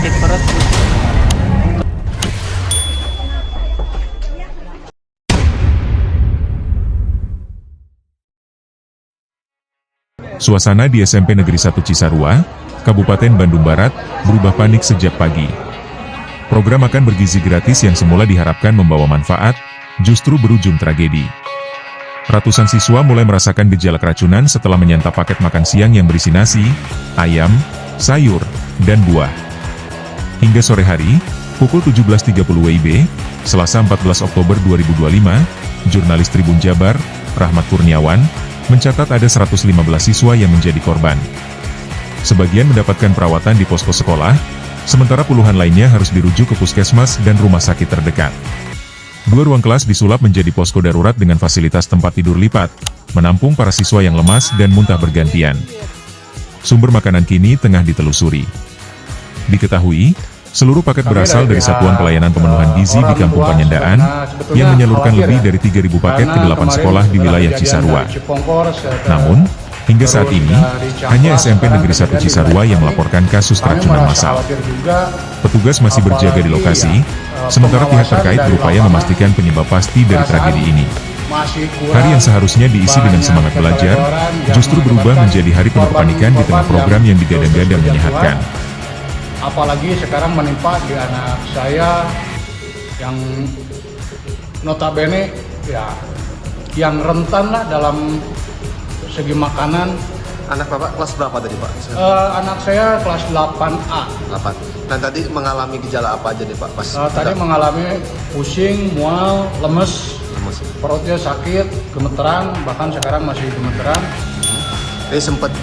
sakit perut. Suasana di SMP Negeri 1 Cisarua, Kabupaten Bandung Barat, berubah panik sejak pagi. Program makan bergizi gratis yang semula diharapkan membawa manfaat, justru berujung tragedi. Ratusan siswa mulai merasakan gejala keracunan setelah menyantap paket makan siang yang berisi nasi, ayam, sayur, dan buah. Hingga sore hari, pukul 17.30 WIB, Selasa 14 Oktober 2025, jurnalis Tribun Jabar, Rahmat Kurniawan, mencatat ada 115 siswa yang menjadi korban. Sebagian mendapatkan perawatan di posko sekolah, sementara puluhan lainnya harus dirujuk ke puskesmas dan rumah sakit terdekat. 2 ruang kelas disulap menjadi posko darurat dengan fasilitas tempat tidur lipat, menampung para siswa yang lemas dan muntah bergantian. Sumber makanan kini tengah ditelusuri. Diketahui, seluruh paket berasal dari Satuan Pelayanan Pemenuhan Gizi di Kampung Panyendaan, yang menyalurkan lebih dari 3.000 paket ke 8 sekolah di wilayah Cisarua. Namun, hingga saat ini, hanya SMP Negeri 1 Cisarua yang melaporkan kasus keracunan massal. Petugas masih berjaga di lokasi, sementara pihak terkait berupaya memastikan penyebab pasti dari tragedi ini. Hari yang seharusnya diisi dengan semangat belajar, justru berubah menjadi hari penuh kepanikan di tengah program yang digadang-gadang menyehatkan. Apalagi sekarang menimpa di anak saya yang notabene ya yang rentan lah dalam segi makanan. Anak Bapak kelas berapa tadi Pak? Anak saya kelas 8A. 8. Dan tadi mengalami gejala apa aja nih Pak? Tadi mengalami pusing, mual, lemes, perutnya sakit, gemeteran, bahkan sekarang masih gemeteran. Ini sempat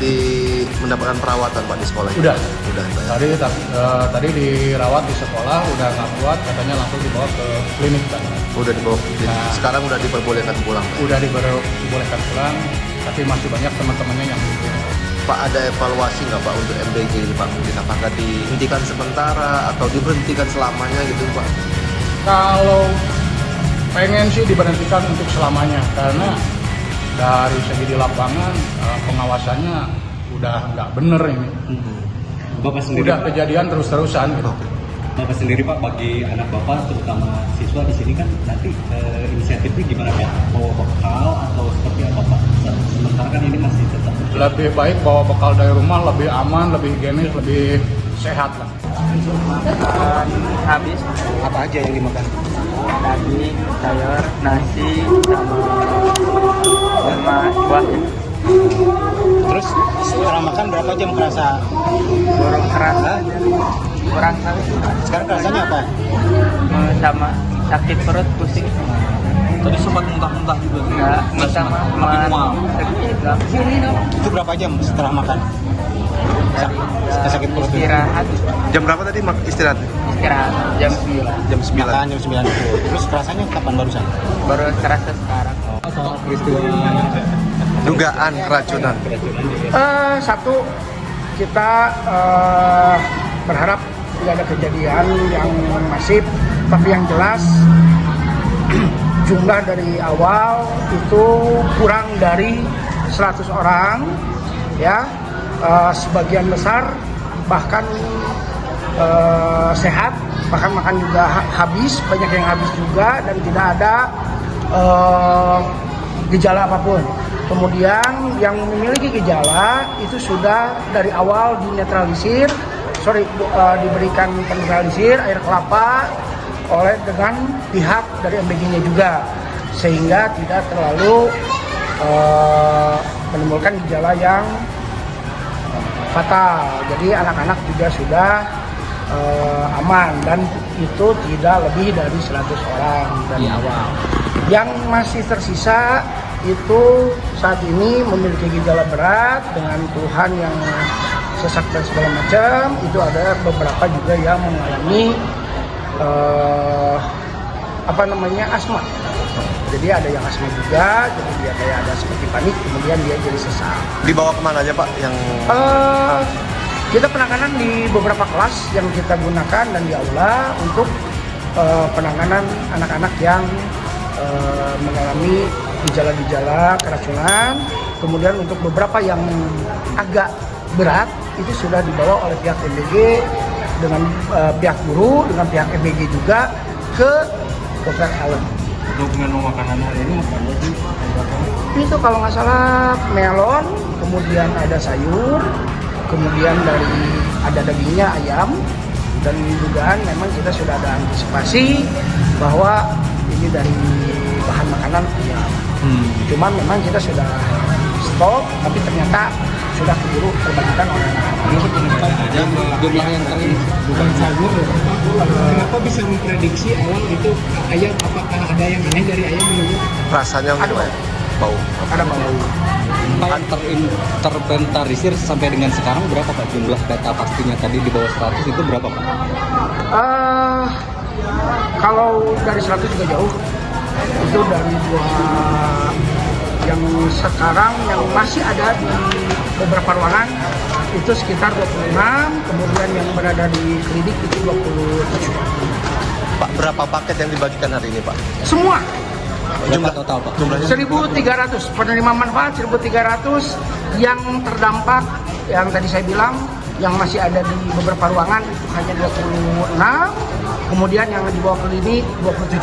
mendapatkan perawatan Pak di sekolah? Udah Pak, ya? Tadi dirawat di sekolah, udah nggak kuat, katanya langsung dibawa ke klinik Pak. Udah dibawa ke klinik. Sekarang udah diperbolehkan pulang Pak? Udah dibolehkan pulang, tapi masih banyak teman-temannya yang belum. Pak, ada evaluasi nggak Pak untuk MBG ini Pak? Mungkin apakah dihentikan sementara atau diberhentikan selamanya gitu Pak? Kalau pengen sih diberhentikan untuk selamanya, karena dari segi di lapangan pengawasannya udah nggak bener ini. Bapak sendiri udah kejadian terus-terusan gitu. Bapak sendiri Pak, bagi anak Bapak terutama siswa di sini kan nanti inisiatifnya gimana Pak? Bawa bekal atau seperti apa Pak? Sementara kan ini masih tetap lebih baik bawa bekal dari rumah, lebih aman, lebih higienis, lebih sehat lah. Habis Apa aja yang dimakan? daging, sayur, nasi, sama buah. Terus setelah makan berapa jam kerasa? Kurang kerasa, kurang tahu. Sekarang rasanya apa? Sama sakit perut, pusing. Tadi sempat muntah-muntah juga. Enggak sama mual. sakit. Itu berapa jam setelah makan? Sakit perut itu? Istirahat, Jam berapa tadi istirahat? istirahat jam 9. Jam 9. Makan jam 9 itu. Terus rasanya kapan barusan? Baru terasa sekarang. Sama peristiwa Dugaan keracunan. Satu, kita berharap tidak ada kejadian yang masif, tapi yang jelas jumlah dari awal itu kurang dari 100 orang, ya. Sebagian besar bahkan sehat, bahkan makan juga habis, banyak yang habis juga dan tidak ada gejala apapun. Kemudian yang memiliki gejala itu sudah dari awal dinetralisir, diberikan penetralisir air kelapa dengan pihak dari MBG-nya juga, sehingga tidak terlalu menimbulkan gejala yang fatal. Jadi anak-anak juga sudah aman dan itu tidak lebih dari 100 orang dari awal. Yang masih tersisa itu saat ini memiliki gejala berat dengan keluhan yang sesak dan segala macam. Itu ada beberapa juga yang mengalami asma. Jadi ada yang asma juga, jadi dia kayak ada seperti panik, kemudian dia jadi sesak. Dibawa kemana aja Pak? Yang Kita penanganan di beberapa kelas yang kita gunakan dan di aula untuk penanganan anak-anak yang mengalami gejala-gejala keracunan. Kemudian untuk beberapa yang agak berat itu sudah dibawa oleh pihak MBG dengan pihak guru, dengan pihak MBG juga ke Dr. Allen. Untuk menu makanan hari ini apa aja sih? Itu kalau nggak salah melon, kemudian ada sayur, kemudian ada dagingnya ayam, dan dugaan memang kita sudah ada antisipasi bahwa ini dari bahan makanan ayam. Cuman memang kita sudah stop, tapi ternyata sudah keburu terbagikan oleh Jumlah yang tadi Bukan sayur ya. Kenapa bisa memprediksi awal itu ayam? Apakah ada yang aneh dari ayam ini? Rasanya Ada gimana? Bau. ada bau. Yang terinventarisir sampai dengan sekarang berapa Pak jumlah data pastinya tadi di bawah 100 itu berapa Pak? Kalau dari 100 juga jauh. Itu dari dua yang sekarang yang masih ada di beberapa ruangan itu sekitar 26, kemudian yang berada di klinik itu 27. Pak, berapa paket yang dibagikan hari ini, Pak? Semua Berapa total Pak? Jumlahnya 1.300 penerima manfaat 1.300 yang terdampak yang tadi saya bilang yang masih ada di beberapa ruangan itu hanya 26, kemudian yang dibawa klinik 27.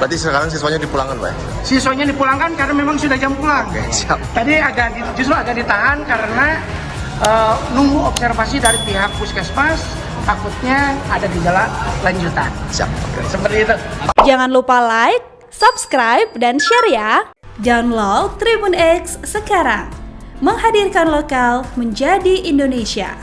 Berarti sekarang siswanya dipulangkan, Pak? Siswanya dipulangkan karena memang sudah jam pulang. Oke, siap. Tadi justru agak ditahan karena nunggu observasi dari pihak puskesmas, takutnya ada gejala lanjutan. Siap. Oke. Seperti itu. Jangan lupa like, subscribe, dan share ya. Download Tribun X sekarang. Menghadirkan lokal menjadi Indonesia.